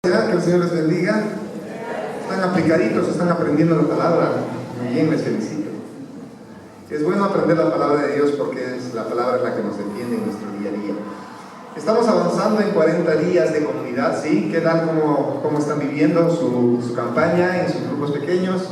Que el Señor les bendiga. Están aplicaditos, están aprendiendo la palabra. Muy bien, les felicito. Es bueno aprender la palabra de Dios porque es la palabra la que nos defiende en nuestro día a día. Estamos avanzando en 40 días de comunidad, ¿sí? ¿Qué tal? ¿Cómo están viviendo su campaña en sus grupos pequeños?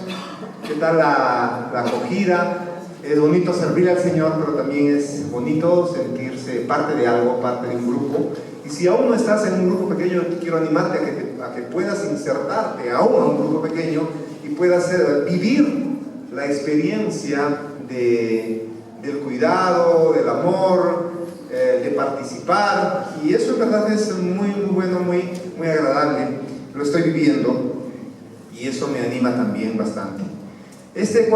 ¿Qué tal la acogida? Es bonito servir al Señor, pero también es bonito sentirse parte de algo, parte de un grupo. Y si aún no estás en un grupo pequeño, quiero animarte a que puedas insertarte aún a un grupo pequeño y puedas vivir la experiencia del cuidado, del amor, de participar. Y eso en verdad es muy bueno, muy agradable. Lo estoy viviendo y eso me anima también bastante. Este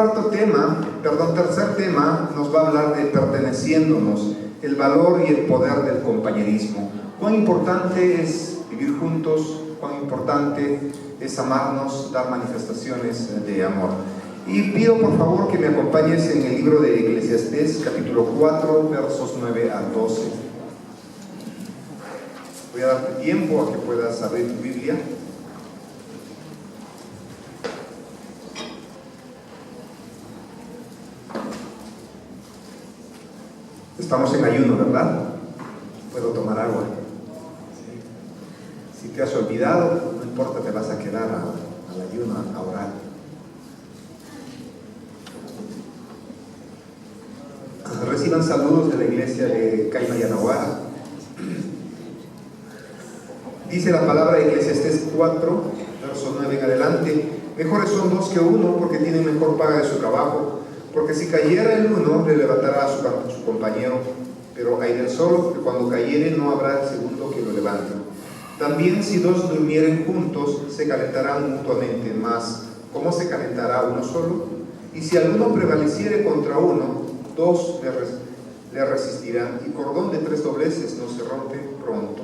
tercer tema nos va a hablar de perteneciéndonos, el valor y el poder del compañerismo. Cuán importante es vivir juntos, cuán importante es amarnos, dar manifestaciones de amor. Y pido por favor que me acompañes en el libro de Eclesiastés, capítulo 4, versos 9 al 12. Voy a darte tiempo a que puedas abrir tu Biblia. Estamos en ayuno, ¿verdad? Puedo tomar agua. Si te has olvidado, no importa, te vas a quedar al ayuno a orar. Reciban saludos de la iglesia de Caima y Anahuara. Dice la palabra de Eclesiastés 4, verso 9 en adelante: mejores son dos que uno, porque tienen mejor paga de su trabajo. Porque si cayera el uno, le levantará a su compañero, pero hay del solo, que cuando cayere no habrá el segundo que lo levante. También si dos durmieren juntos, se calentarán mutuamente, mas ¿cómo se calentará uno solo? Y si alguno prevaleciere contra uno, dos le resistirán, y cordón de 3 dobleces no se rompe pronto.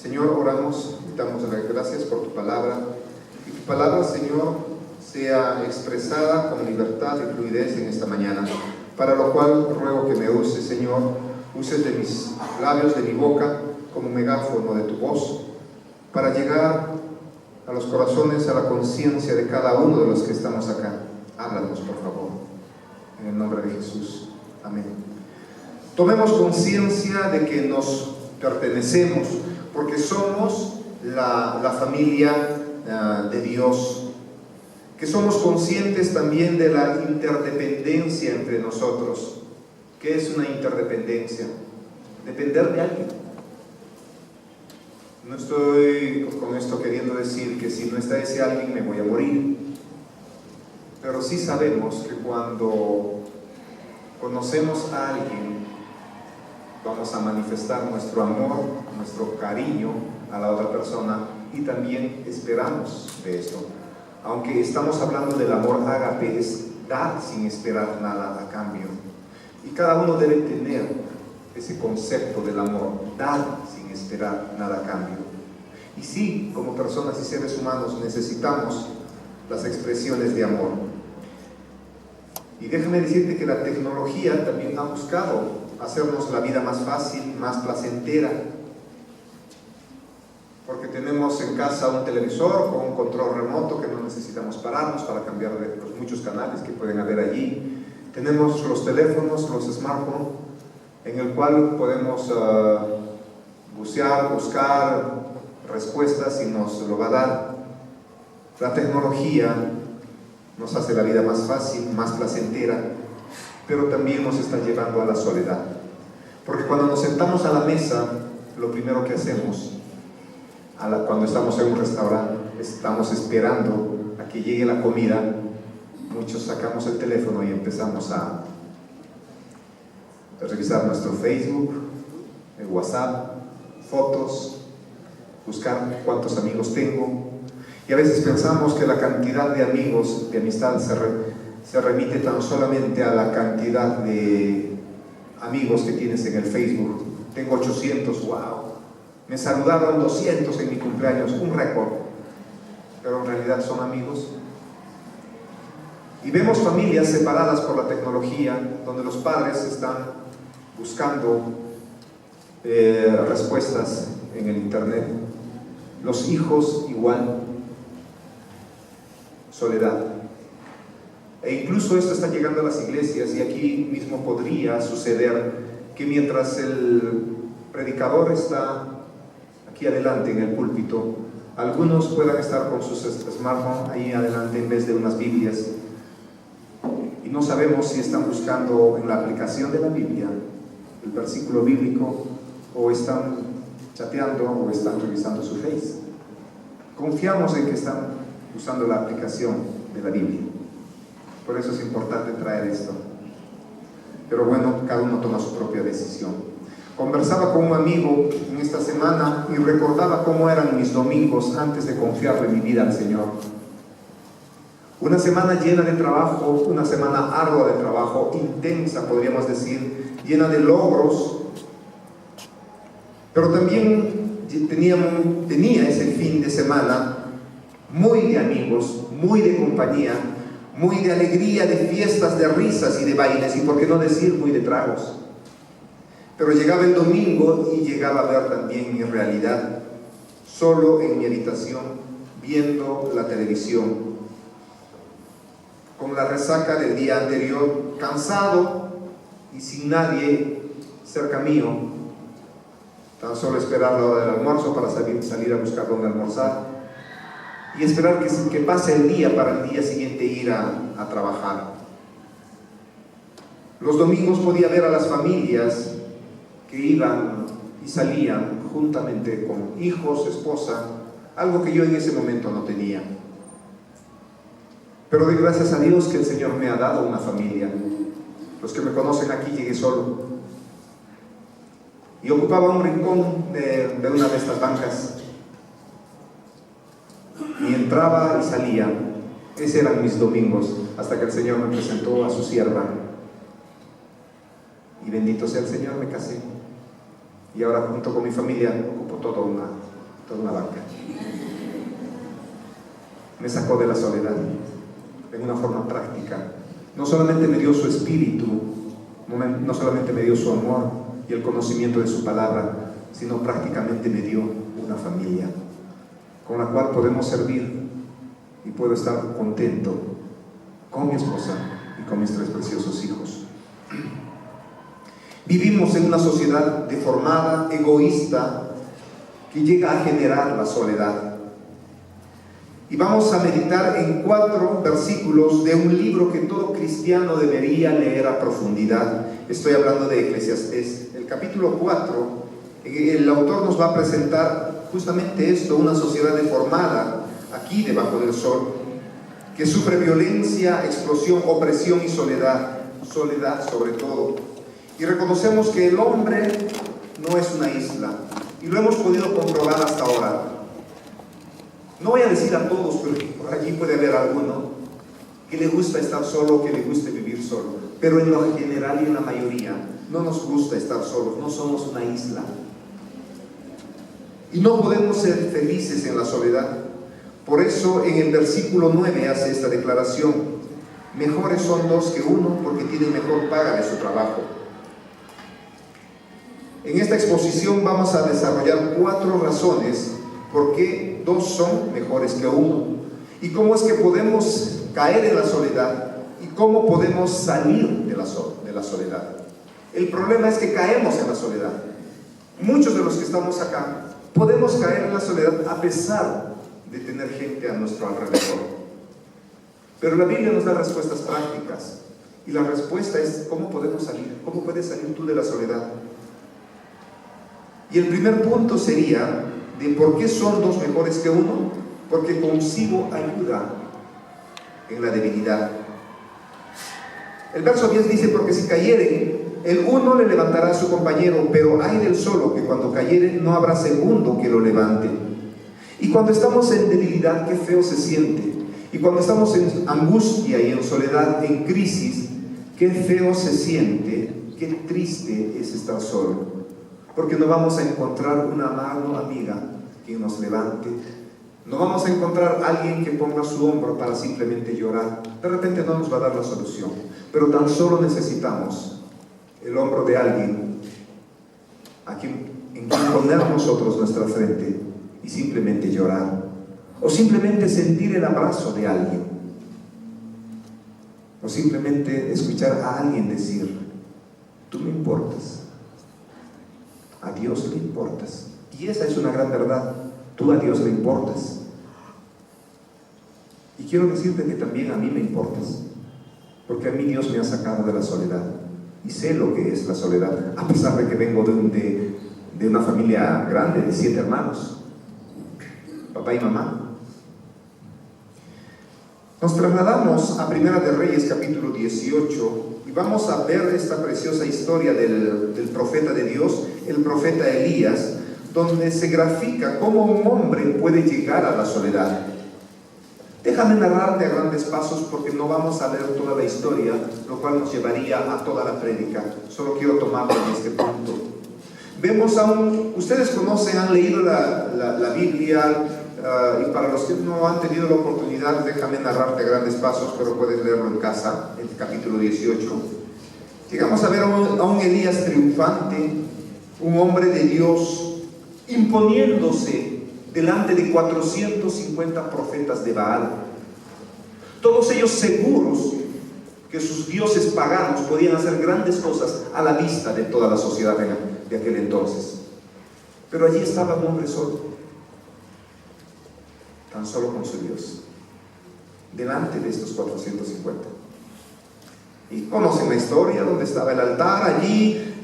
Señor, oramos y damos gracias por tu palabra, y tu palabra, Señor, sea expresada con libertad y fluidez en esta mañana, para lo cual ruego que me uses, Señor, uses de mis labios, de mi boca, como megáfono de tu voz, para llegar a los corazones, a la conciencia de cada uno de los que estamos acá. Háblanos, por favor, en el nombre de Jesús. Amén. Tomemos conciencia de que nos pertenecemos, porque somos la familia de Dios, que somos conscientes también de la interdependencia entre nosotros. ¿Qué es una interdependencia? Depender de alguien. No estoy con esto queriendo decir que si no está ese alguien me voy a morir, pero sí sabemos que cuando conocemos a alguien vamos a manifestar nuestro amor, nuestro cariño a la otra persona, y también esperamos de esto. Aunque estamos hablando del amor ágape, es dar sin esperar nada a cambio. Y cada uno debe tener ese concepto del amor, dar sin esperar nada a cambio. Y sí, como personas y seres humanos necesitamos las expresiones de amor. Y déjame decirte que la tecnología también ha buscado hacernos la vida más fácil, más placentera, porque tenemos en casa un televisor con un control remoto que no necesitamos pararnos para cambiar de los muchos canales que pueden haber allí. Tenemos los teléfonos, los smartphones, en el cual podemos buscar respuestas y nos lo va a dar. La tecnología nos hace la vida más fácil, más placentera, pero también nos está llevando a la soledad. Porque cuando nos sentamos a la mesa, lo primero que hacemos, cuando estamos en un restaurante, estamos esperando a que llegue la comida, muchos sacamos el teléfono y empezamos a revisar nuestro Facebook, el WhatsApp, fotos, buscar cuántos amigos tengo, y a veces pensamos que la cantidad de amigos, de amistad, se remite tan solamente a la cantidad de amigos que tienes en el Facebook. Tengo 800, wow. Me saludaron 200 en mi cumpleaños, un récord, pero en realidad son amigos. Y vemos familias separadas por la tecnología, donde los padres están buscando respuestas en el internet, Los hijos igual, soledad. E incluso esto está llegando a las iglesias, y aquí mismo podría suceder que mientras el predicador está aquí adelante en el púlpito, algunos puedan estar con sus smartphones ahí adelante en vez de unas Biblias, y no sabemos si están buscando en la aplicación de la Biblia el versículo bíblico, o están chateando, o están revisando su Face. Confiamos en que están usando la aplicación de la Biblia. Por eso es importante traer esto. Pero bueno, cada uno toma su propia decisión. Conversaba con un amigo en esta semana y recordaba cómo eran mis domingos antes de confiarle mi vida al Señor. Una semana llena de trabajo, una semana ardua de trabajo, intensa podríamos decir, llena de logros, pero también tenía ese fin de semana muy de amigos, muy de compañía, muy de alegría, de fiestas, de risas y de bailes, y por qué no decir muy de tragos. Pero llegaba el domingo y llegaba a ver también mi realidad, solo en mi habitación, viendo la televisión, con la resaca del día anterior, cansado y sin nadie cerca mío, tan solo esperar la hora del almuerzo para salir a buscar dónde almorzar, y esperar que pase el día para el día siguiente ir a trabajar. Los domingos podía ver a las familias que iban y salían juntamente con hijos, esposa, algo que yo en ese momento no tenía. Pero doy gracias a Dios que el Señor me ha dado una familia. Los que me conocen aquí, llegué solo y ocupaba un rincón de una de estas bancas, y entraba y salía. Esos eran mis domingos, hasta que el Señor me presentó a su sierva, y bendito sea el Señor, me casé, y ahora junto con mi familia ocupo toda una banca. Me sacó de la soledad en una forma práctica. No solamente me dio su espíritu, no solamente me dio su amor y el conocimiento de su palabra, sino prácticamente me dio una familia con la cual podemos servir, y puedo estar contento con mi esposa y con mis 3 preciosos hijos. Vivimos en una sociedad deformada, egoísta, que llega a generar la soledad. Y vamos a meditar en 4 versículos de un libro que todo cristiano debería leer a profundidad. Estoy hablando de Eclesiastés. El capítulo 4, el autor nos va a presentar justamente esto: una sociedad deformada aquí debajo del sol, que sufre violencia, explosión, opresión y soledad sobre todo. Y reconocemos que el hombre no es una isla, y lo hemos podido comprobar hasta ahora. No voy a decir a todos, pero por allí puede haber alguno que le gusta estar solo, que le guste vivir solo, pero en lo general y en la mayoría no nos gusta estar solos, no somos una isla. Y no podemos ser felices en la soledad. Por eso en el versículo 9 hace esta declaración: mejores son 2 que 1, porque tienen mejor paga de su trabajo. En esta exposición vamos a desarrollar 4 razones por qué 2 son mejores que 1, y cómo es que podemos caer en la soledad, y cómo podemos salir de la soledad. El problema es que caemos en la soledad. Muchos de los que estamos acá podemos caer en la soledad a pesar de tener gente a nuestro alrededor. Pero la Biblia nos da respuestas prácticas, y la respuesta es: ¿cómo podemos salir? ¿Cómo puedes salir tú de la soledad? Y el primer punto sería de por qué son 2 mejores que 1: porque consigo ayuda en la debilidad. El verso 10 dice: porque si cayeren, el uno le levantará a su compañero, pero ay del solo, que cuando cayere no habrá segundo que lo levante. Y cuando estamos en debilidad, qué feo se siente. Y cuando estamos en angustia y en soledad, en crisis, qué feo se siente, qué triste es estar solo. Porque no vamos a encontrar una mano amiga que nos levante. No vamos a encontrar a alguien que ponga su hombro para simplemente llorar. De repente no nos va a dar la solución, pero tan solo necesitamos el hombro de alguien en quien poner nosotros nuestra frente y simplemente llorar, o simplemente sentir el abrazo de alguien, o simplemente escuchar a alguien decir: tú me importas, a Dios le importas. Y esa es una gran verdad, tú a Dios le importas. Y quiero decirte que también a mí me importas, porque a mí Dios me ha sacado de la soledad, y sé lo que es la soledad, a pesar de que vengo de una familia grande, de 7 hermanos, papá y mamá. Nos trasladamos a Primera de Reyes, capítulo 18, y vamos a ver esta preciosa historia del profeta de Dios, el profeta Elías, donde se grafica cómo un hombre puede llegar a la soledad. Déjame narrarte a grandes pasos, porque no vamos a leer toda la historia, lo cual nos llevaría a toda la prédica. Solo quiero tomarlo en este punto. Vemos ustedes conocen, han leído la Biblia, y para los que no han tenido la oportunidad, déjame narrarte a grandes pasos, pero puedes leerlo en casa, el capítulo 18. Llegamos a ver a un Elías triunfante, un hombre de Dios, imponiéndose delante de 450 profetas de Baal, todos ellos seguros que sus dioses paganos podían hacer grandes cosas a la vista de toda la sociedad de aquel entonces. Pero allí estaba un hombre solo, tan solo con su Dios, delante de estos 450. Y conocen la historia, donde estaba el altar allí,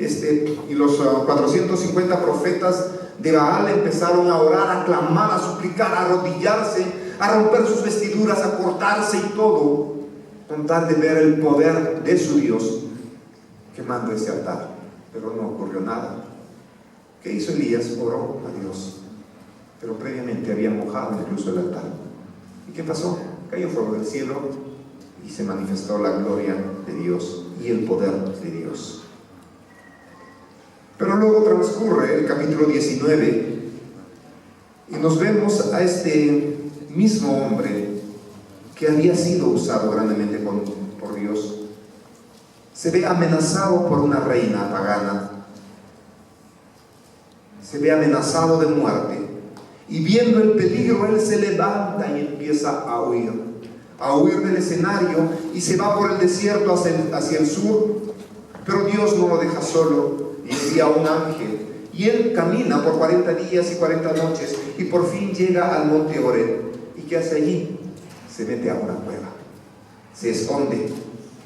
y los 450 profetas de Baal empezaron a orar, a clamar, a suplicar, a arrodillarse, a romper sus vestiduras, a cortarse y todo, con tal de ver el poder de su Dios quemando ese altar. Pero no ocurrió nada. ¿Qué hizo Elías? Oró a Dios, pero previamente había mojado incluso el altar. ¿Y qué pasó? Cayó fuego del cielo y se manifestó la gloria de Dios y el poder de Dios. Pero luego transcurre el capítulo 19 y nos vemos a este mismo hombre que había sido usado grandemente por Dios. Se ve amenazado por una reina pagana, se ve amenazado de muerte, y viendo el peligro él se levanta y empieza a huir del escenario, y se va por el desierto hacia el sur. Pero Dios no lo deja solo, y envía un ángel, y él camina por 40 días y 40 noches, y por fin llega al monte Horeb. ¿Y qué hace allí? Se mete a una cueva, se esconde,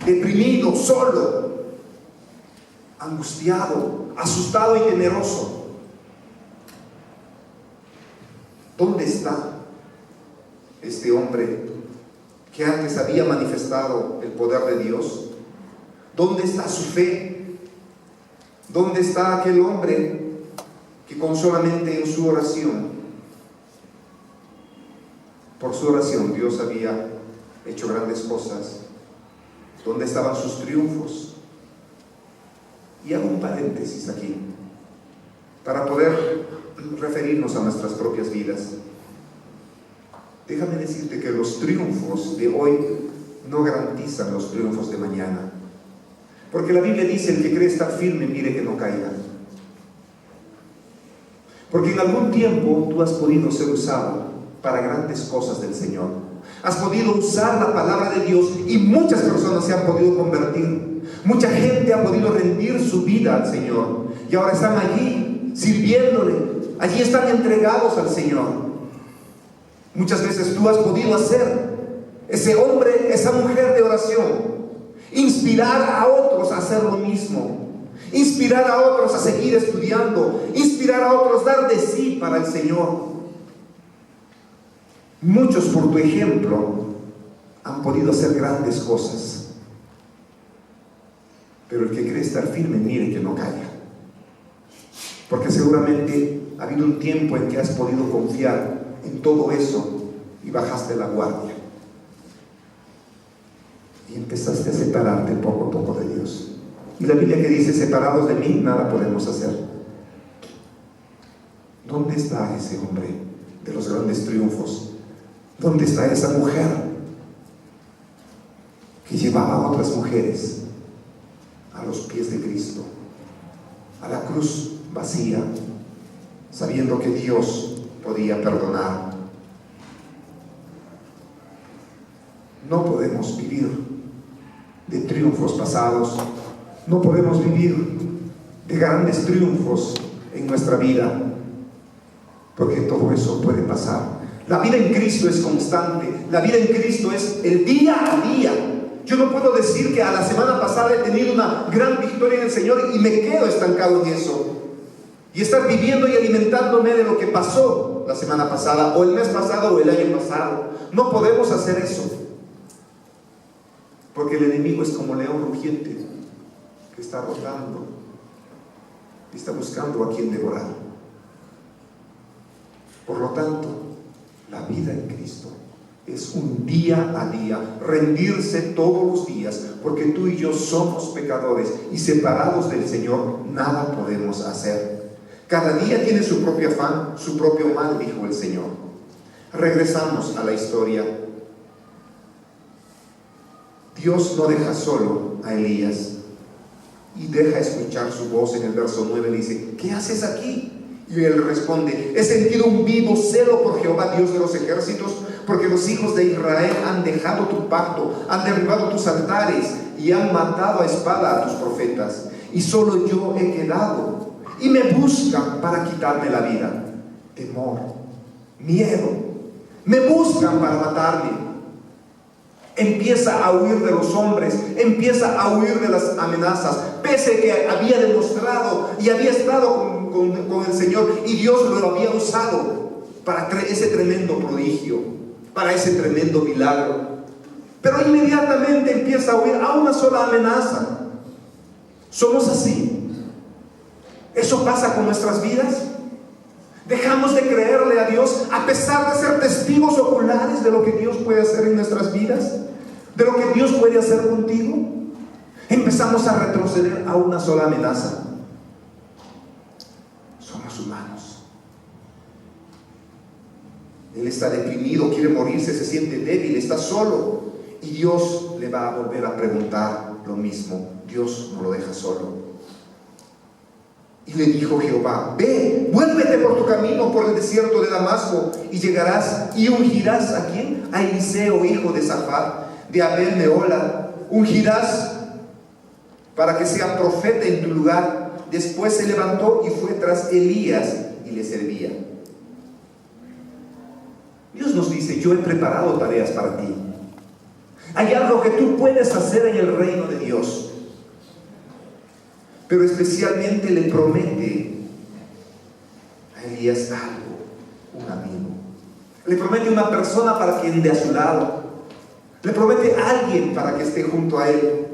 deprimido, solo, angustiado, asustado y temeroso. ¿Dónde está este hombre que antes había manifestado el poder de Dios? ¿Dónde está su fe? ¿Dónde está aquel hombre que con solamente en su oración, por su oración, Dios había hecho grandes cosas? ¿Dónde estaban sus triunfos? Y hago un paréntesis aquí para poder referirnos a nuestras propias vidas. Déjame decirte que los triunfos de hoy no garantizan los triunfos de mañana, porque la Biblia dice: el que cree estar firme, mire que no caiga. Porque en algún tiempo tú has podido ser usado para grandes cosas del Señor, has podido usar la palabra de Dios, y muchas personas se han podido convertir, mucha gente ha podido rendir su vida al Señor, y ahora están allí sirviéndole, allí están entregados al Señor. Muchas veces tú has podido hacer ese hombre, esa mujer de oración, inspirar a otros a hacer lo mismo, inspirar a otros a seguir estudiando, inspirar a otros a dar de sí para el Señor. Muchos por tu ejemplo han podido hacer grandes cosas, pero el que cree estar firme, mire que no caiga, porque seguramente ha habido un tiempo en que has podido confiar en todo eso y bajaste la guardia y empezaste a separarte poco a poco de Dios. Y la Biblia que dice: separados de mí nada podemos hacer. ¿Dónde está ese hombre de los grandes triunfos? ¿Dónde está esa mujer que llevaba a otras mujeres a los pies de Cristo, a la cruz vacía, sabiendo que Dios podía perdonar. No podemos vivir de triunfos pasados, no podemos vivir de grandes triunfos en nuestra vida, porque todo eso puede pasar. La vida en Cristo es constante, la vida en Cristo es el día a día. Yo no puedo decir que a la semana pasada he tenido una gran victoria en el Señor y me quedo estancado en eso, y estar viviendo y alimentándome de lo que pasó la semana pasada, o el mes pasado, o el año pasado. No podemos hacer eso, porque el enemigo es como león rugiente que está rotando y está buscando a quien devorar. Por lo tanto, la vida en Cristo es un día a día, rendirse todos los días, porque tú y yo somos pecadores y separados del Señor nada podemos hacer. Cada día tiene su propio afán, su propio mal, dijo el Señor. Regresamos a la historia. Dios no deja solo a Elías y deja escuchar su voz. En el verso 9 le dice: ¿qué haces aquí? Y él responde: he sentido un vivo celo por Jehová, Dios de los ejércitos, porque los hijos de Israel han dejado tu pacto, han derribado tus altares y han matado a espada a tus profetas, y solo yo he quedado, y me buscan para quitarme la vida. Temor, miedo, me buscan para matarme. Empieza a huir de los hombres, empieza a huir de las amenazas, pese que había demostrado y había estado con el Señor, y Dios lo había usado para ese tremendo prodigio, para ese tremendo milagro. Pero inmediatamente empieza a huir a una sola amenaza. Somos así. ¿Eso pasa con nuestras vidas? Dejamos de creerle a Dios a pesar de ser testigos oculares de lo que Dios puede hacer en nuestras vidas, de lo que Dios puede hacer contigo. Empezamos a retroceder a una sola amenaza. Somos humanos. Él está deprimido, quiere morirse, se siente débil, está solo, y Dios le va a volver a preguntar lo mismo. Dios no lo deja solo. Y le dijo Jehová: ve, vuélvete por tu camino por el desierto de Damasco, y llegarás y ungirás ¿a quién? A Eliseo, hijo de Safat, de Abel Mehola. Ungirás para que sea profeta en tu lugar. Después se levantó y fue tras Elías y le servía. Dios nos dice: yo he preparado tareas para ti. Hay algo que tú puedes hacer en el reino de Dios. Pero especialmente le promete a Elías algo, un amigo. Le promete una persona para que ande a su lado. Le promete a alguien para que esté junto a él.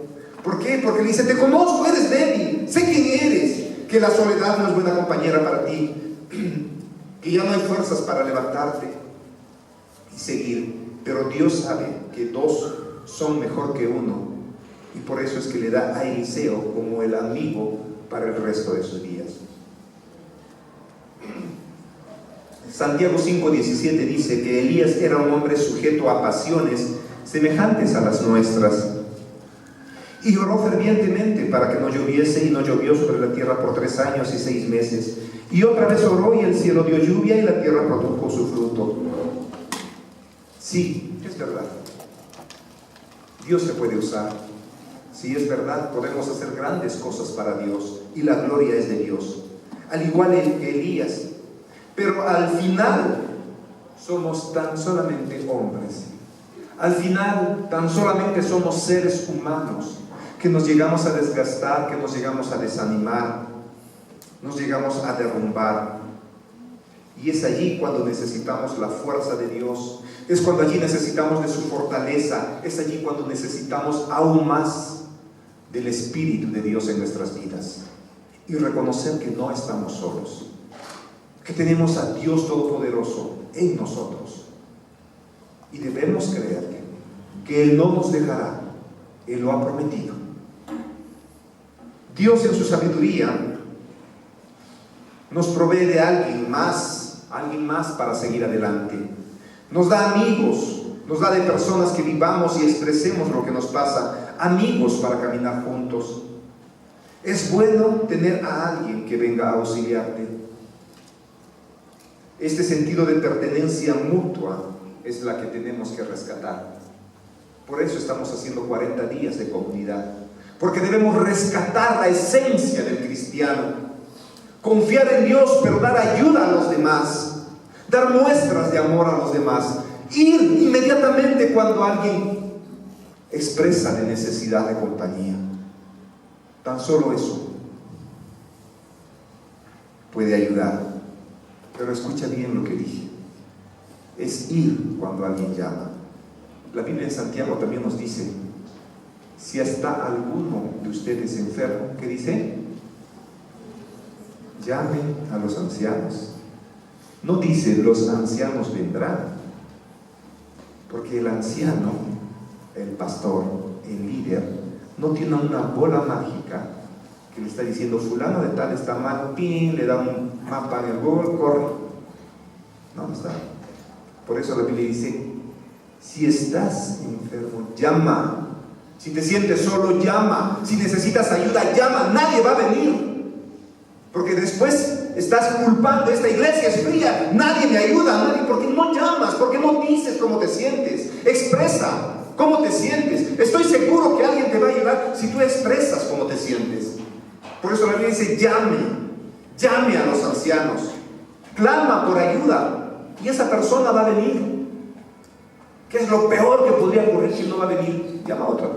¿Por qué? Porque le dice: te conozco, eres débil, sé quién eres, que la soledad no es buena compañera para ti, que ya no hay fuerzas para levantarte y seguir. Pero Dios sabe que dos son mejor que uno, y por eso es que le da a Eliseo como el amigo para el resto de sus días. Santiago 5:17 dice que Elías era un hombre sujeto a pasiones semejantes a las nuestras, y oró fervientemente para que no lloviese, y no llovió sobre la tierra por 3 años y 6 meses. Y otra vez oró, y el cielo dio lluvia, y la tierra produjo su fruto. Sí, es verdad. Dios se puede usar. Si es verdad, podemos hacer grandes cosas para Dios, y la gloria es de Dios, al igual que Elías. Pero al final somos tan solamente hombres. Al final tan solamente somos seres humanos, que nos llegamos a desgastar, que nos llegamos a desanimar, nos llegamos a derrumbar. Y es allí cuando necesitamos la fuerza de Dios, es cuando allí necesitamos de su fortaleza, es allí cuando necesitamos aún más del Espíritu de Dios en nuestras vidas, y reconocer que no estamos solos, que tenemos a Dios Todopoderoso en nosotros, y debemos creer que Él no nos dejará. Él lo ha prometido. Dios en su sabiduría nos provee de alguien más para seguir adelante. Nos da amigos, nos da de personas que vivamos y expresemos lo que nos pasa, amigos para caminar juntos. Es bueno tener a alguien que venga a auxiliarte. Este sentido de pertenencia mutua es la que tenemos que rescatar. Por eso estamos haciendo 40 días de comunidad, porque debemos rescatar la esencia del cristiano, confiar en Dios, pero dar ayuda a los demás, dar muestras de amor a los demás, ir inmediatamente cuando alguien expresa la necesidad de compañía. Tan solo eso puede ayudar. Pero escucha bien lo que dije, es ir cuando alguien llama. La Biblia en Santiago también nos dice, si está alguno de ustedes enfermo, ¿qué dice? Llamen a los ancianos. No dice los ancianos vendrán, porque el anciano, el pastor, el líder, no tiene una bola mágica que le está diciendo fulano de tal está mal, pin, le da un mapa en el Google, corre. No está. Por eso la Biblia dice, si estás enfermo, llama. Si te sientes solo, llama. Si necesitas ayuda, llama. Nadie va a venir, porque después estás culpando, esta iglesia es fría, nadie me ayuda, nadie. ¿Por qué no llamas? ¿Por qué no dices cómo te sientes? Expresa cómo te sientes. Estoy seguro que alguien te va a ayudar si tú expresas cómo te sientes. Por eso la Biblia dice, llame a los ancianos, clama por ayuda, y esa persona va a venir. ¿Qué es lo peor que podría ocurrir si no va a venir? Llama a otra.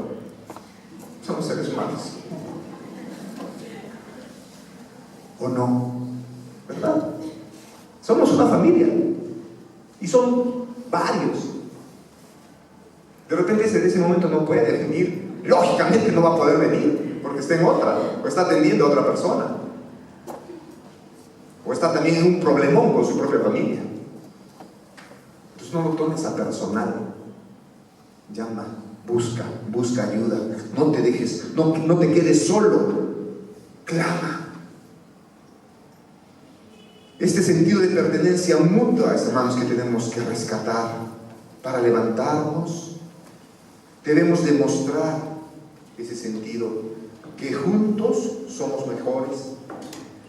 Somos seres humanos. ¿O no? ¿Verdad? Somos una familia, y son varios. De repente en ese momento no puede venir, lógicamente no va a poder venir, porque está en otra, o está atendiendo a otra persona, o está también en un problemón con su propia familia. Entonces no lo tomes a personal. Llama, busca ayuda. No te dejes, no te quedes solo. Clama. Este sentido de pertenencia mutua, hermanos, que tenemos que rescatar para levantarnos. Debemos demostrar ese sentido, que juntos somos mejores,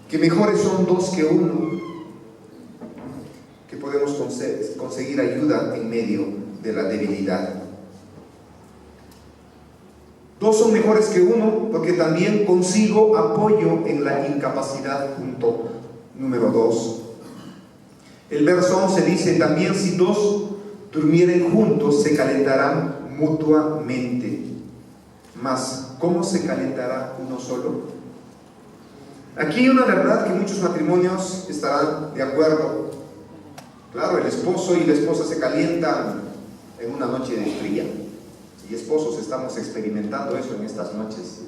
que mejores son dos que uno, que podemos conseguir ayuda en medio de la debilidad. Dos son mejores que uno porque también consigo apoyo en la incapacidad. Punto número 2. El verso 11 dice, también si dos durmieren juntos se calentarán mutuamente. Mas, ¿cómo se calentará uno solo? Aquí hay una verdad que muchos matrimonios estarán de acuerdo. Claro, el esposo y la esposa se calientan en una noche de fría. Y esposos estamos experimentando eso en estas noches,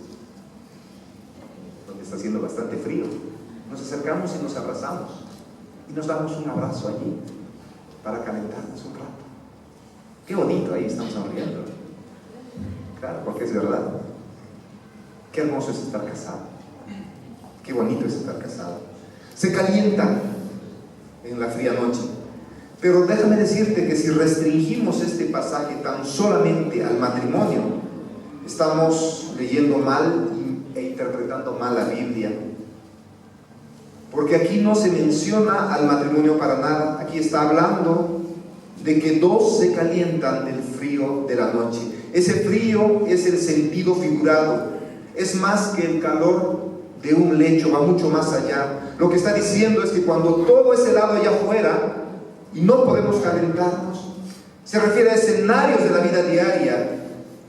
donde está haciendo bastante frío. Nos acercamos y nos abrazamos y nos damos un abrazo allí para calentarnos un rato. Qué bonito, ahí estamos sonriendo. Claro, porque es verdad. Qué hermoso es estar casado. Qué bonito es estar casado. Se calientan en la fría noche. Pero déjame decirte que si restringimos este pasaje tan solamente al matrimonio, estamos leyendo mal e interpretando mal la Biblia. Porque aquí no se menciona al matrimonio para nada. Aquí está hablando de que dos se calientan del frío de la noche. Ese frío es el sentido figurado. Es más que el calor de un lecho, va mucho más allá. Lo que está diciendo es que cuando todo es helado allá afuera y no podemos calentarnos, se refiere a escenarios de la vida diaria,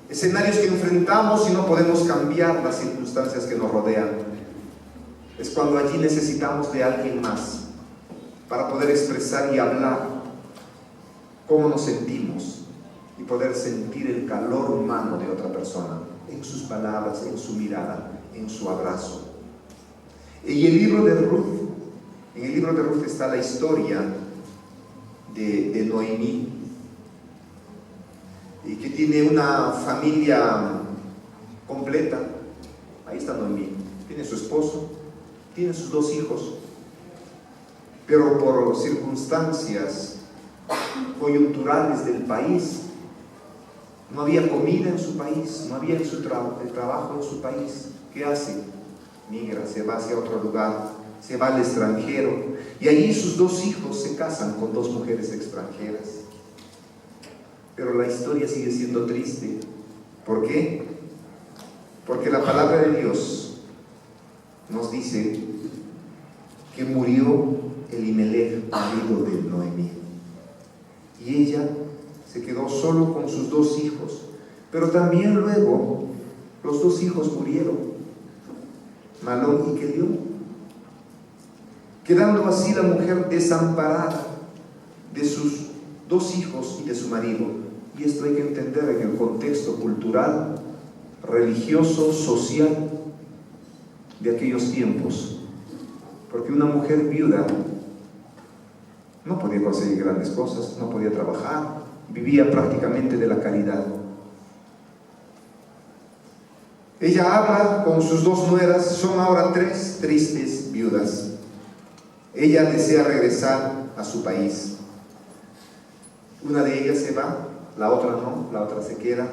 escenarios que enfrentamos y no podemos cambiar las circunstancias que nos rodean. Es cuando allí necesitamos de alguien más para poder expresar y hablar cómo nos sentimos y poder sentir el calor humano de otra persona en sus palabras, en su mirada, en su abrazo. Y el libro de Ruth, en el libro de Ruth está la historia de Noemí, y que tiene una familia completa. Ahí está Noemí, tiene su esposo, tiene sus 2 hijos, pero por circunstancias coyunturales del país, no había comida en su país, no había el trabajo en su país. ¿Qué hace? Migra, se va hacia otro lugar, se va al extranjero y allí sus 2 hijos se casan con 2 mujeres extranjeras. Pero la historia sigue siendo triste. ¿Por qué? Porque la palabra de Dios nos dice que murió Elimelech, marido de Noemí, y ella se quedó solo con sus 2 hijos. Pero también luego los 2 hijos murieron, Malón y Kelión, quedando así la mujer desamparada de sus 2 hijos y de su marido. Y esto hay que entender en el contexto cultural, religioso, social de aquellos tiempos, porque una mujer viuda no podía conseguir grandes cosas, no podía trabajar, vivía prácticamente de la caridad. Ella habla con sus 2 nueras, son ahora 3 tristes viudas. Ella desea regresar a su país. Una de ellas se va, la otra no, la otra se queda.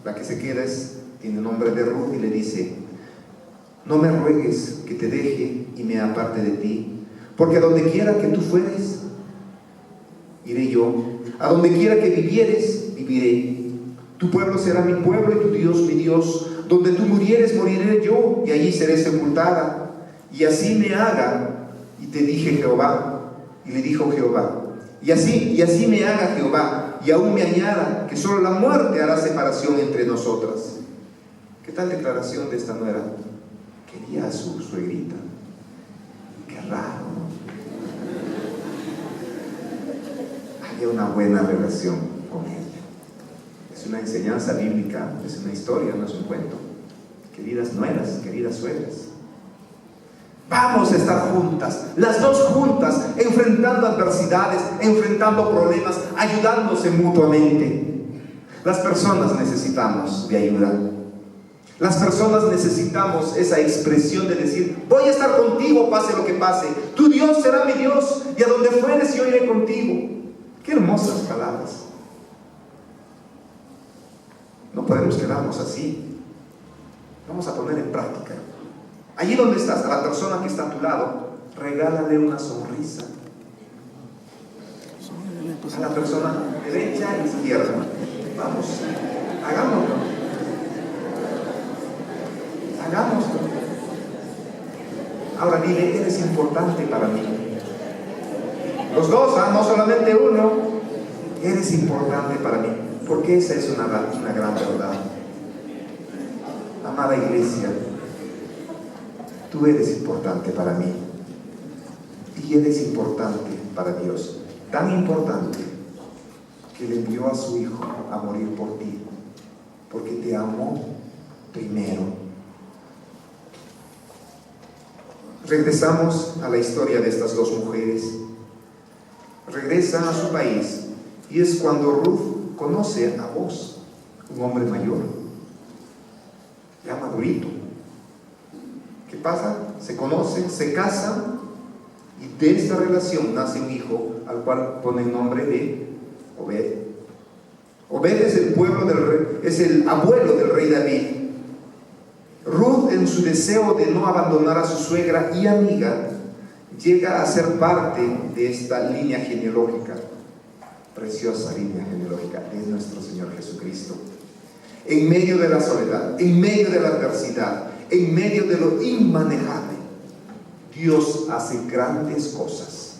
La que se queda tiene nombre de Ruth y le dice: no me ruegues que te deje y me aparte de ti, porque a donde quiera que tú fueres, iré yo, a donde quiera que vivieres, viviré. Tu pueblo será mi pueblo y tu Dios mi Dios. Donde tú murieres, moriré yo, y allí seré sepultada. Y así me haga, y te dije Jehová, y le dijo Jehová, y así me haga Jehová, y aún me añada, que solo la muerte hará separación entre nosotras. ¿Qué tal declaración de esta nuera? Quería a su suegrita. Qué raro, ¿no? Había una buena relación con ella. Es una enseñanza bíblica, es una historia, no es un cuento. Queridas nueras, queridas suegras, vamos a estar juntas, las 2 juntas, enfrentando adversidades, enfrentando problemas, ayudándose mutuamente. Las personas necesitamos de ayuda. Las personas necesitamos esa expresión de decir: voy a estar contigo pase lo que pase, tu Dios será mi Dios, y a donde fueres yo iré contigo. Qué hermosas palabras. No podemos quedarnos así. Vamos a poner en práctica. Allí donde estás, a la persona que está a tu lado, regálale una sonrisa. A la persona derecha e izquierda. Vamos, hagámoslo. Hagámoslo. Ahora dile: eres importante para mí. Los 2, no solamente uno. Eres importante para mí. Porque esa es una gran verdad. Amada iglesia, tú eres importante para mí. Y eres importante para Dios. Tan importante que le envió a su Hijo a morir por ti. Porque te amó primero. Regresamos a la historia de estas 2 mujeres. Regresan a su país. Y es cuando Ruth conoce a Boaz, un hombre mayor, ya madurito. ¿Qué pasa? Se conocen, se casan, y de esta relación nace un hijo al cual pone el nombre de Obed. Obed es el pueblo del rey, es el abuelo del rey David. Ruth, en su deseo de no abandonar a su suegra y amiga, llega a ser parte de esta línea genealógica, preciosa línea genealógica de nuestro Señor Jesucristo. En medio de la soledad, en medio de la adversidad, en medio de lo inmanejable, Dios hace grandes cosas.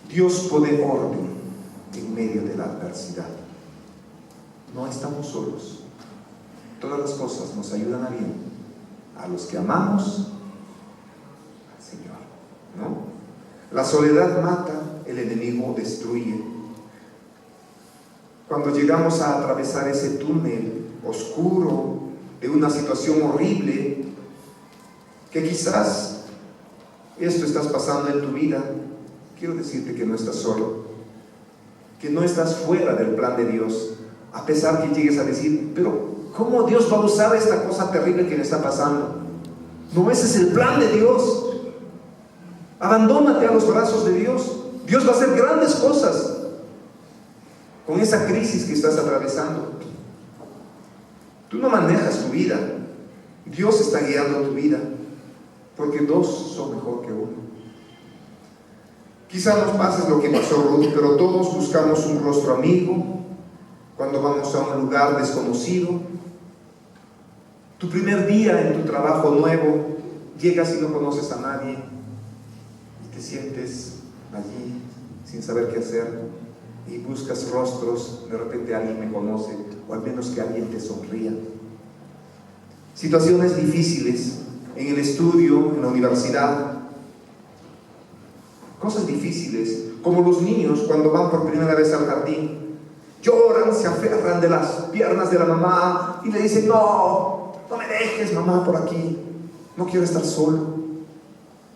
Dios pone orden en medio de la adversidad. No estamos solos. Todas las cosas nos ayudan a bien a los que amamos al Señor, ¿no? La soledad mata, el enemigo destruye. Cuando llegamos a atravesar ese túnel oscuro de una situación horrible, que quizás esto estás pasando en tu vida, quiero decirte que no estás solo, que no estás fuera del plan de Dios, a pesar que llegues a decir: pero ¿cómo Dios va a usar esta cosa terrible que me está pasando? No, ese es el plan de Dios. Abandónate a los brazos de Dios. Dios va a hacer grandes cosas con esa crisis que estás atravesando. Tú no manejas tu vida, Dios está guiando tu vida. porque dos son mejor que uno. Quizá nos pase lo que pasó Ruth, pero todos buscamos un rostro amigo cuando vamos a un lugar desconocido. Tu primer día en tu trabajo nuevo, llegas y no conoces a nadie y te sientes allí sin saber qué hacer y buscas rostros. De repente alguien me conoce, o al menos que alguien te sonría. Situaciones difíciles en el estudio, en la universidad, cosas difíciles, como los niños cuando van por primera vez al jardín, lloran, se aferran de las piernas de la mamá y le dicen: no me dejes, mamá, por aquí, no quiero estar solo.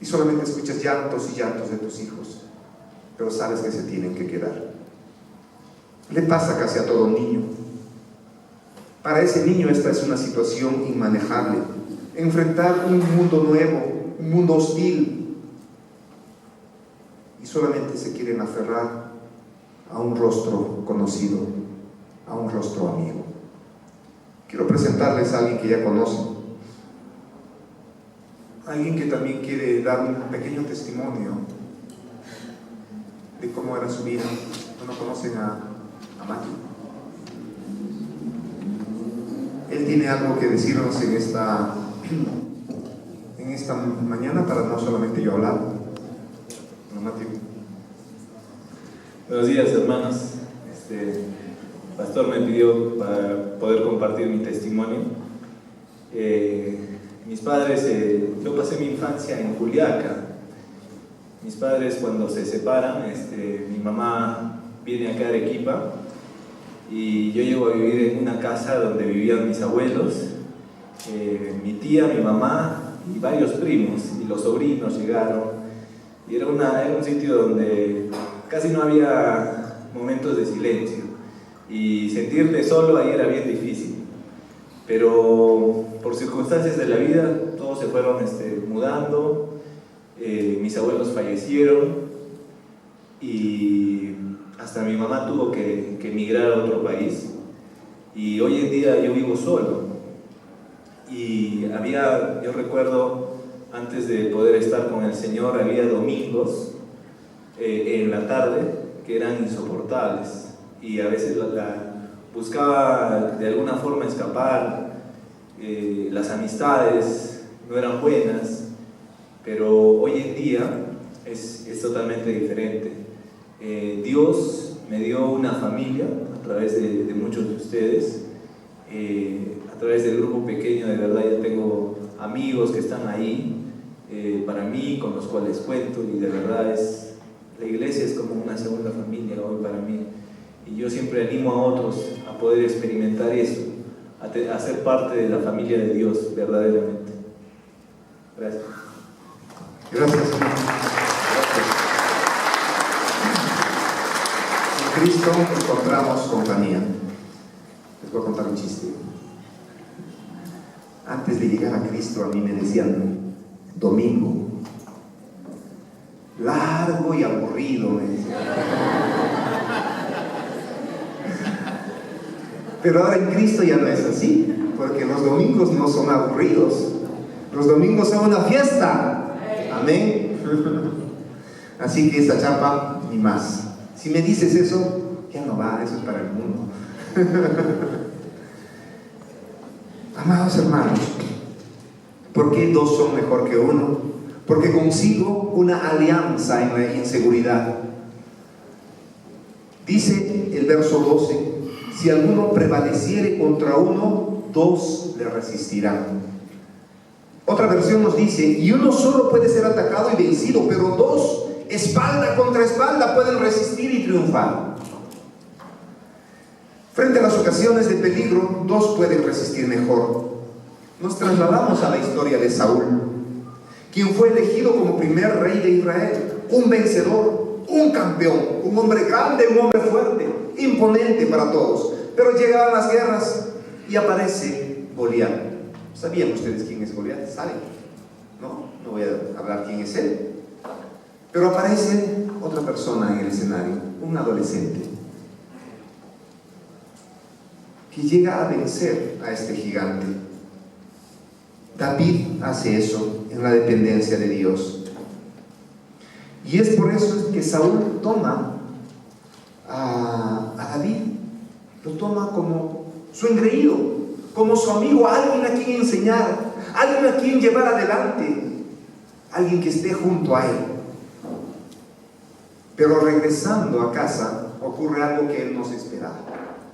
Y solamente escuchas llantos y llantos de tus hijos, pero sabes que se tienen que quedar. Le pasa casi a todo niño. Para ese niño esta es una situación inmanejable, enfrentar un mundo nuevo, un mundo hostil, y solamente se quieren aferrar a un rostro conocido, a un rostro amigo. Quiero presentarles a alguien que ya conocen, alguien que también quiere dar un pequeño testimonio de cómo era su vida. ¿No conocen a Maki? Él tiene algo que decirnos en esta mañana, para no solamente yo hablar. Mati. Buenos días, hermanos. El pastor me pidió para poder compartir mi testimonio. Mis padres, yo pasé mi infancia en Juliaca. Mis padres, cuando se separan, mi mamá viene acá a Arequipa y yo llego a vivir en una casa donde vivían mis abuelos, mi tía, mi mamá y varios primos, y los sobrinos llegaron. Y era un sitio donde casi no había momentos de silencio, y sentirte solo ahí era bien difícil. Pero por circunstancias de la vida todos se fueron mudando, mis abuelos fallecieron y hasta mi mamá tuvo que emigrar a otro país, y hoy en día yo vivo solo. Y yo recuerdo, antes de poder estar con el Señor, había domingos en la tarde que eran insoportables, y a veces buscaba de alguna forma escapar. Las amistades no eran buenas, pero hoy en día es totalmente diferente. Dios me dio una familia a través de muchos de ustedes, a través del grupo pequeño. De verdad, yo tengo amigos que están ahí para mí, con los cuales cuento, y de verdad la iglesia es como una segunda familia hoy para mí, y yo siempre animo a otros a poder experimentar eso, a ser parte de la familia de Dios verdaderamente. Gracias. Gracias. En Cristo encontramos compañía. Les voy a contar un chiste. Antes de llegar a Cristo, a mí me decían: domingo, largo y aburrido, me decían. Pero ahora en Cristo ya no es así, porque los domingos no son aburridos, los domingos son una fiesta. Amén. Así que esa chapa, ni más. Si me dices eso, ya no va, eso es para el mundo. Amados hermanos, ¿por qué dos son mejor que uno? Porque consigo una alianza en la inseguridad. Dice el verso 12: si alguno prevaleciere contra uno, dos le resistirán. Otra versión nos dice: y uno solo puede ser atacado y vencido, pero dos, espalda contra espalda, pueden resistir y triunfar. Frente a las ocasiones de peligro, dos pueden resistir mejor. Nos trasladamos a la historia de Saúl, quien fue elegido como primer rey de Israel, un vencedor, un campeón, un hombre grande, un hombre fuerte, imponente para todos. Pero llegaban las guerras y aparece Goliat. ¿Sabían ustedes quién es Goliat? ¿Saben? No voy a hablar quién es él. Pero aparece otra persona en el escenario, un adolescente, que llega a vencer a este gigante. David hace eso en la dependencia de Dios. Y es por eso que Saúl toma a David, lo toma como su engreído, como su amigo, alguien a quien enseñar, alguien a quien llevar adelante, alguien que esté junto a él. Pero regresando a casa ocurre algo que él no se esperaba.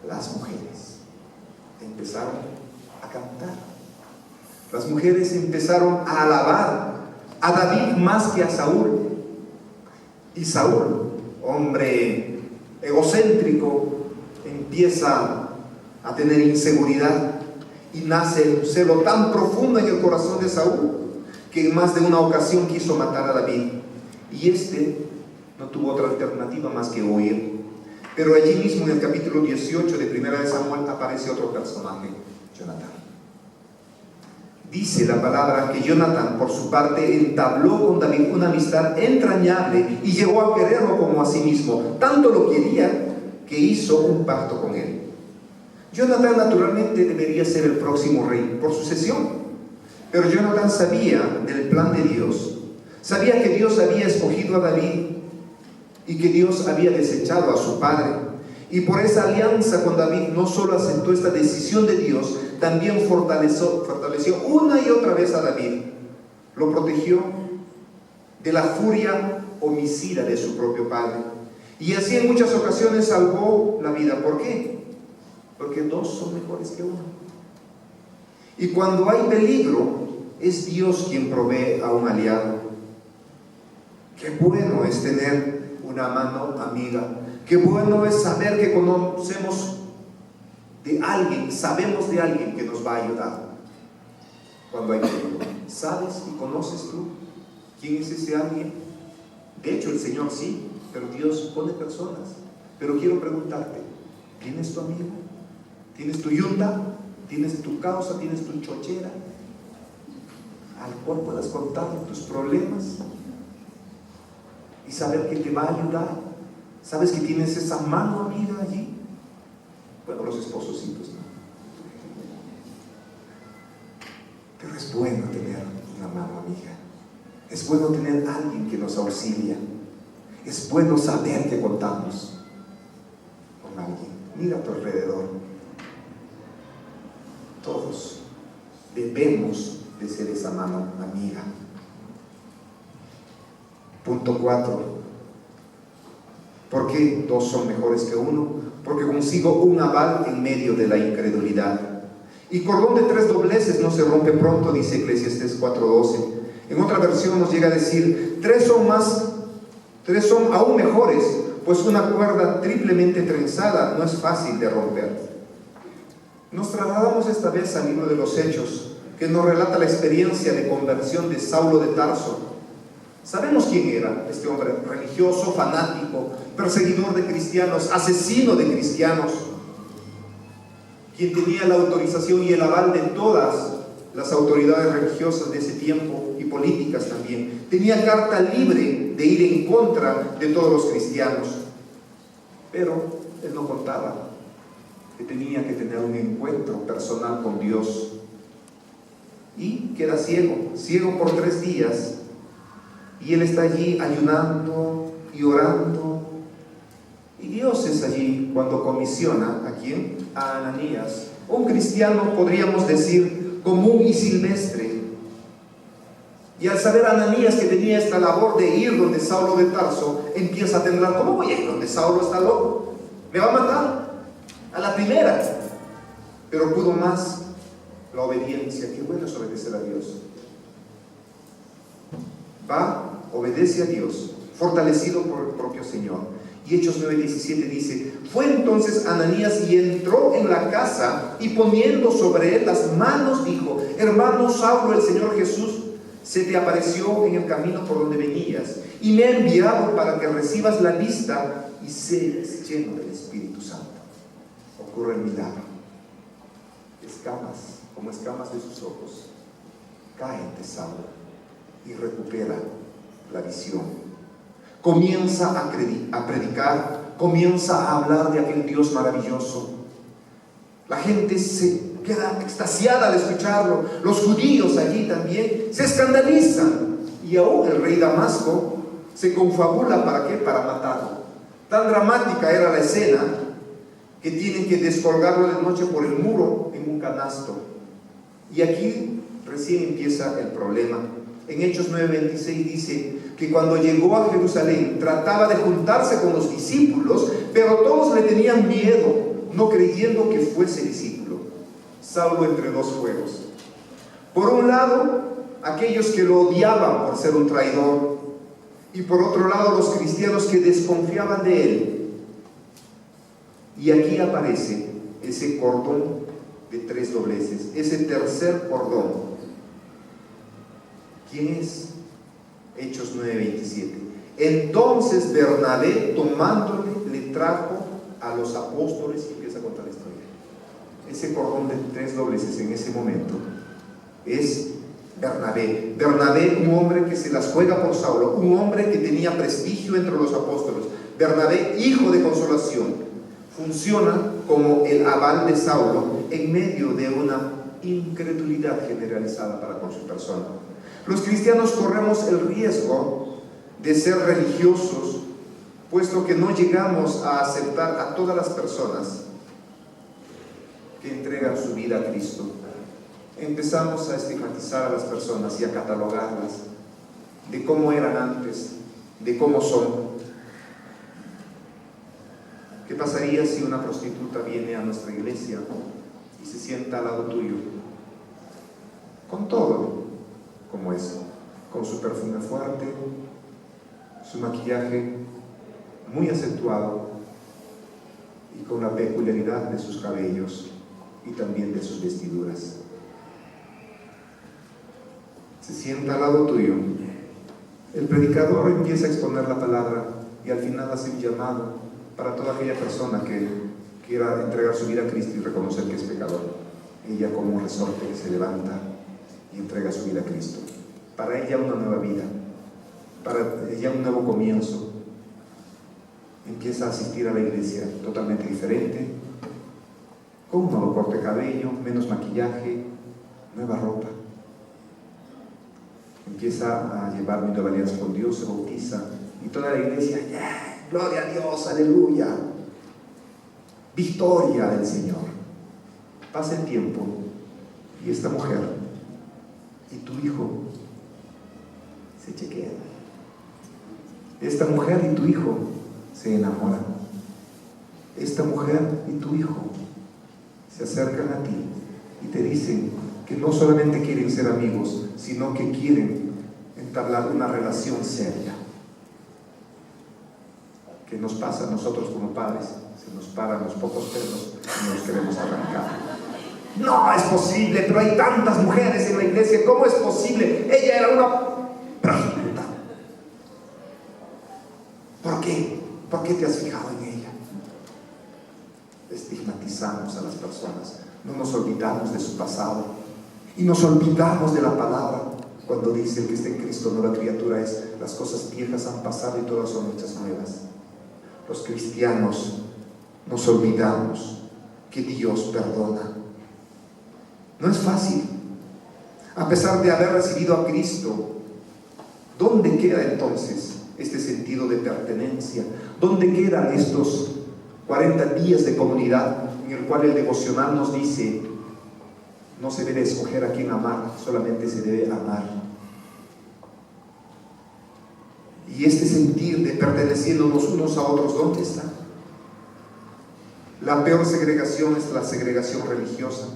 Las mujeres empezaron a cantar. Las mujeres empezaron a alabar a David más que a Saúl. Y Saúl, hombre egocéntrico, empieza a tener inseguridad y nace un celo tan profundo en el corazón de Saúl que en más de una ocasión quiso matar a David. Y no tuvo otra alternativa más que huir. Pero allí mismo en el capítulo 18 de Primera de Samuel aparece otro personaje, Jonatán. Dice la palabra que Jonatán, por su parte, entabló con David una amistad entrañable y llegó a quererlo como a sí mismo. Tanto lo quería que hizo un pacto con él. Jonatán naturalmente debería ser el próximo rey por sucesión. Pero Jonatán sabía del plan de Dios. Sabía que Dios había escogido a David y que Dios había desechado a su padre. Y por esa alianza con David no solo aceptó esta decisión de Dios, también fortaleció una y otra vez a David. Lo protegió de la furia homicida de su propio padre. Y así en muchas ocasiones salvó la vida. ¿Por qué? Porque dos son mejores que uno. Y cuando hay peligro, es Dios quien provee a un aliado. Qué bueno es tener una mano amiga. Qué bueno es saber que conocemos de alguien, sabemos de alguien que nos va a ayudar cuando hay peligro. ¿Sabes y conoces tú quién es ese alguien? De hecho, el Señor sí, pero Dios pone personas. Pero quiero preguntarte, ¿tienes tu amigo? ¿Tienes tu yunta? ¿Tienes tu causa? ¿Tienes tu chochera? Al cual puedas contar tus problemas y saber que te va a ayudar. ¿Sabes que tienes esa mano amiga allí? Bueno, los esposositos, ¿no? Pero es bueno tener una mano amiga. Es bueno tener a alguien que nos auxilia. Es bueno saber que contamos con alguien. Mira a tu alrededor. Todos debemos de ser esa mano amiga. Punto 4. ¿Por qué dos son mejores que uno? Porque consigo un aval en medio de la incredulidad. Y cordón de tres dobleces no se rompe pronto, dice Eclesiastés 4:12. En otra versión nos llega a decir, tres son aún mejores, pues una cuerda triplemente trenzada no es fácil de romper. Nos trasladamos esta vez al libro de los Hechos, que nos relata la experiencia de conversión de Saulo de Tarso. Sabemos quién era este hombre: religioso, fanático, perseguidor de cristianos, asesino de cristianos, quien tenía la autorización y el aval de todas las autoridades religiosas de ese tiempo y políticas también. Tenía carta libre de ir en contra de todos los cristianos, pero él no contaba que tenía que tener un encuentro personal con Dios, y queda ciego por 3 días. Y él está allí ayunando y orando. Y Dios es allí cuando comisiona ¿a quién? A Ananías, un cristiano, podríamos decir, común y silvestre. Y al saber Ananías que tenía esta labor de ir donde Saulo de Tarso, empieza a temblar. ¿Cómo voy a ir donde Saulo está loco? ¿Me va a matar? A la primera. Pero pudo más la obediencia. Qué bueno es obedecer a Dios. Va, obedece a Dios, fortalecido por el propio Señor. Y Hechos 9:17 dice: fue entonces Ananías y entró en la casa, y poniendo sobre él las manos dijo: hermano Saulo, el Señor Jesús se te apareció en el camino por donde venías, y me ha enviado para que recibas la vista y seas lleno del Espíritu Santo. Ocurre el milagro. Como escamas de sus ojos, caen de Saulo y recupera la visión. Comienza a predicar, comienza a hablar de aquel Dios maravilloso. La gente se queda extasiada al escucharlo. Los judíos allí también se escandalizan. Y aún el rey Damasco se confabula, ¿para qué? Para matarlo. Tan dramática era la escena que tienen que descolgarlo de noche por el muro en un canasto. Y aquí recién empieza el problema. En Hechos 9:26 dice que cuando llegó a Jerusalén trataba de juntarse con los discípulos, pero todos le tenían miedo, no creyendo que fuese discípulo. Saulo entre dos fuegos. Por un lado, aquellos que lo odiaban por ser un traidor, y por otro lado los cristianos que desconfiaban de él. Y aquí aparece ese cordón de 3 dobleces, ese tercer cordón. ¿Quién es? Hechos 9:27. Entonces Bernabé, tomándole, le trajo a los apóstoles, y empieza a contar la historia. Ese cordón de 3 dobleces en ese momento es Bernabé. Bernabé, un hombre que se las juega por Saulo, un hombre que tenía prestigio entre los apóstoles. Bernabé, hijo de consolación, funciona como el aval de Saulo en medio de una incredulidad generalizada para con su persona. Los cristianos corremos el riesgo de ser religiosos, puesto que no llegamos a aceptar a todas las personas que entregan su vida a Cristo. Empezamos a estigmatizar a las personas y a catalogarlas de cómo eran antes, de cómo son. ¿Qué pasaría si una prostituta viene a nuestra iglesia y se sienta al lado tuyo? Con todo como es, con su perfume fuerte, su maquillaje muy acentuado y con la peculiaridad de sus cabellos y también de sus vestiduras. Se sienta al lado tuyo, el predicador empieza a exponer la palabra y al final hace un llamado para toda aquella persona que quiera entregar su vida a Cristo y reconocer que es pecador. Ella, como un resorte, se levanta y entrega su vida a Cristo. Para ella una nueva vida, para ella un nuevo comienzo. Empieza a asistir a la iglesia totalmente diferente, con un nuevo corte de cabello, menos maquillaje, nueva ropa. Empieza a llevar mi nueva alianza con Dios, se bautiza y toda la iglesia, ¡yeah! Gloria a Dios, aleluya, victoria del Señor. Pasa el tiempo y esta mujer y tu hijo se chequean. Esta mujer y tu hijo se enamoran. Esta mujer y tu hijo se acercan a ti y te dicen que no solamente quieren ser amigos, sino que quieren entablar una relación seria. ¿Qué nos pasa a nosotros como padres? Se nos paran los pocos pelos y nos queremos arrancar. No es posible, pero hay tantas mujeres en la iglesia, ¿cómo es posible? Ella era una prostituta. ¿Por qué? ¿Por qué te has fijado en ella? Estigmatizamos a las personas, no nos olvidamos de su pasado y nos olvidamos de la palabra cuando dice: el que está en Cristo nueva criatura es, las cosas viejas han pasado y todas son hechas nuevas. Los cristianos nos olvidamos que Dios perdona. No es fácil. A pesar de haber recibido a Cristo, ¿dónde queda entonces este sentido de pertenencia? ¿Dónde quedan estos 40 días de comunidad en el cual el devocional nos dice: no se debe escoger a quién amar, solamente se debe amar? Y este sentir de perteneciéndonos unos a otros, ¿dónde está? La peor segregación es la segregación religiosa.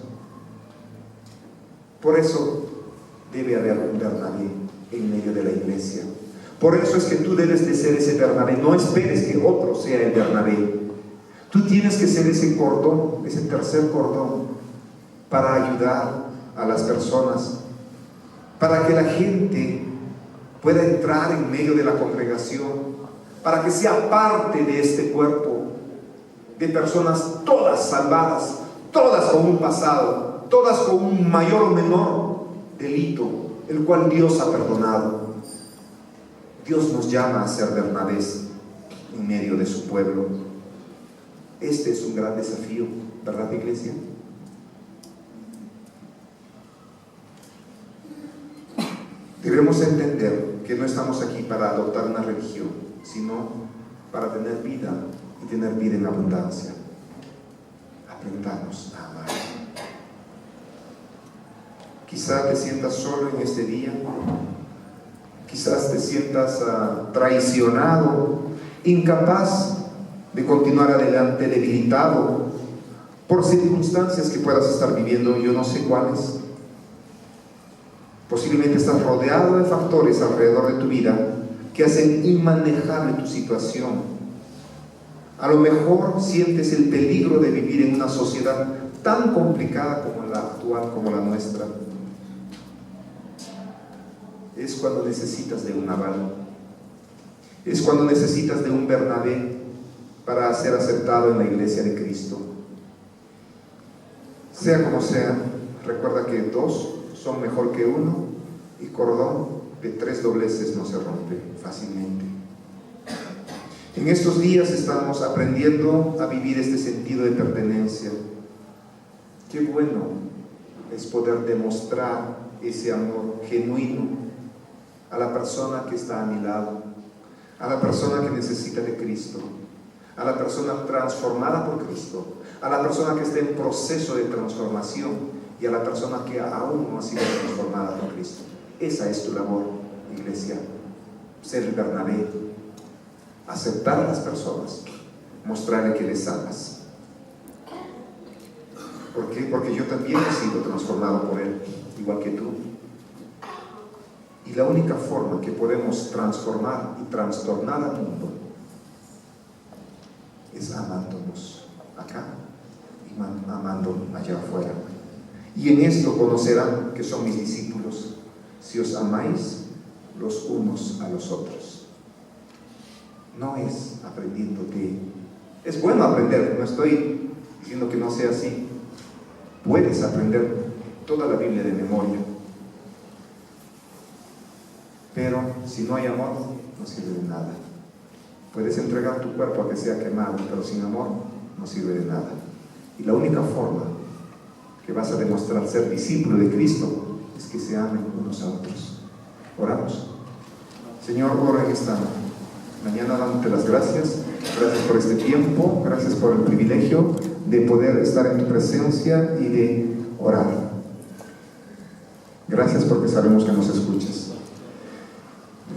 Por eso debe haber un Bernabé en medio de la iglesia. Por eso es que tú debes de ser ese Bernabé. No esperes que otro sea el Bernabé. Tú tienes que ser ese cordón, ese tercer cordón, para ayudar a las personas, para que la gente pueda entrar en medio de la congregación, para que sea parte de este cuerpo de personas todas salvadas, todas con un pasado, todas con un mayor o menor delito, el cual Dios ha perdonado. Dios nos llama a ser Bernabés en medio de su pueblo. Este es un gran desafío, ¿verdad, iglesia? Debemos entender que no estamos aquí para adoptar una religión, sino para tener vida y tener vida en abundancia. Aprendamos a amar. Quizás te sientas solo en este día, quizás te sientas traicionado, incapaz de continuar adelante, debilitado por circunstancias que puedas estar viviendo, yo no sé cuáles. Posiblemente estás rodeado de factores alrededor de tu vida que hacen inmanejable tu situación. A lo mejor sientes el peligro de vivir en una sociedad tan complicada como la actual, como la nuestra. Es cuando necesitas de un aval. Es cuando necesitas de un Bernabé para ser aceptado en la iglesia de Cristo. Sea como sea, recuerda que 2 son mejor que 1 y cordón de 3 dobleces no se rompe fácilmente. En estos días estamos aprendiendo a vivir este sentido de pertenencia. Qué bueno es poder demostrar ese amor genuino a la persona que está a mi lado, a la persona que necesita de Cristo, a la persona transformada por Cristo, a la persona que está en proceso de transformación y a la persona que aún no ha sido transformada por Cristo. Esa es tu labor, iglesia, ser el Bernabé, aceptar a las personas, mostrarle que les amas. ¿Por qué? Porque yo también he sido transformado por Él, igual que tú. Y la única forma que podemos transformar y trastornar al mundo es amándonos acá y amando allá afuera. Y en esto conocerán que son mis discípulos, si os amáis los unos a los otros. No es aprendiendo que... Es bueno aprender, no estoy diciendo que no sea así. Puedes aprender toda la Biblia de memoria. Pero si no hay amor, no sirve de nada. Puedes entregar tu cuerpo a que sea quemado, pero sin amor no sirve de nada. Y la única forma que vas a demostrar ser discípulo de Cristo es que se amen unos a otros. Oramos. Señor, ora en esta mañana dándote las gracias. Gracias por este tiempo, gracias por el privilegio de poder estar en tu presencia y de orar. Gracias porque sabemos que nos escuchas.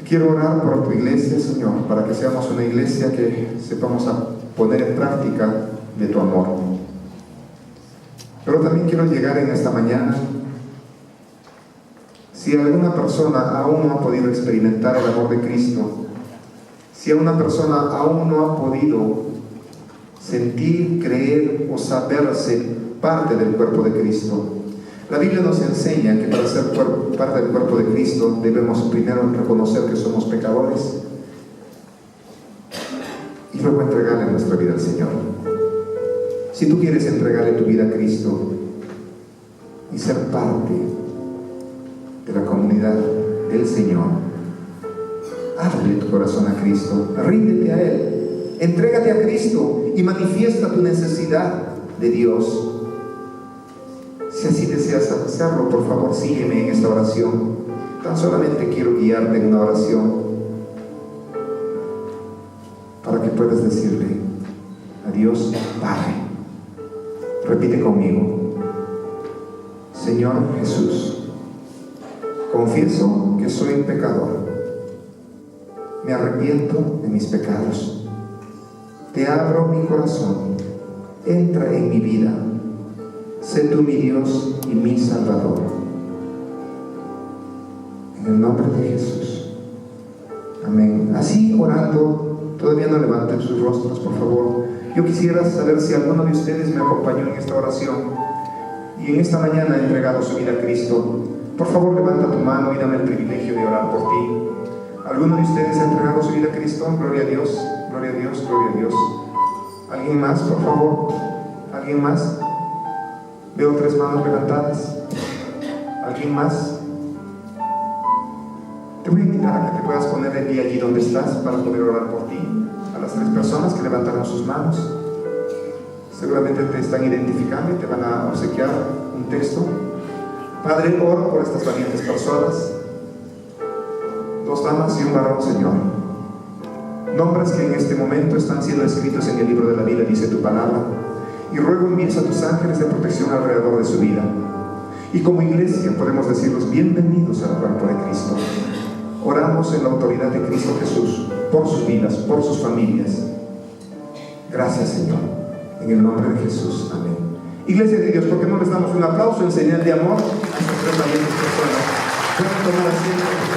Quiero orar por tu iglesia, Señor, para que seamos una iglesia que sepamos a poner en práctica de tu amor. Pero también quiero llegar en esta mañana, si alguna persona aún no ha podido experimentar el amor de Cristo, si alguna persona aún no ha podido sentir, creer o saberse parte del cuerpo de Cristo, la Biblia nos enseña que para ser parte del cuerpo de Cristo debemos primero reconocer que somos pecadores y luego entregarle nuestra vida al Señor. Si tú quieres entregarle tu vida a Cristo y ser parte de la comunidad del Señor, ábrele tu corazón a Cristo, ríndete a Él, entrégate a Cristo y manifiesta tu necesidad de Dios. Si así deseas hacerlo, por favor sígueme en esta oración. Tan solamente quiero guiarte en una oración para que puedas decirle a Dios, Padre. Repite conmigo: Señor Jesús, confieso que soy un pecador. Me arrepiento de mis pecados. Te abro mi corazón. Entra en mi vida. Sé tú mi Dios y mi Salvador. En el nombre de Jesús. Amén. Así orando, todavía no levanten sus rostros, por favor. Yo quisiera saber si alguno de ustedes me acompañó en esta oración y en esta mañana ha entregado su vida a Cristo. Por favor, levanta tu mano y dame el privilegio de orar por ti. ¿Alguno de ustedes ha entregado su vida a Cristo? Gloria a Dios, gloria a Dios, gloria a Dios. ¿Alguien más, por favor? ¿Alguien más? Veo 3 manos levantadas. ¿Alguien más? Te voy a invitar a que te puedas poner de pie allí donde estás para poder orar por ti. A las 3 personas que levantaron sus manos, seguramente te están identificando y te van a obsequiar un texto. Padre, oro por estas valientes personas 2 damas y un varón, Señor. Nombres que en este momento están siendo escritos en el libro de la vida, dice tu palabra. Y ruego envíes a tus ángeles de protección alrededor de su vida. Y como iglesia podemos decirlos bienvenidos al cuerpo de Cristo. Oramos en la autoridad de Cristo Jesús, por sus vidas, por sus familias. Gracias, Señor. En el nombre de Jesús. Amén. Iglesia de Dios, ¿por qué no les damos un aplauso en señal de amor a estas 3 valientes personas? Pueden tomar asiento.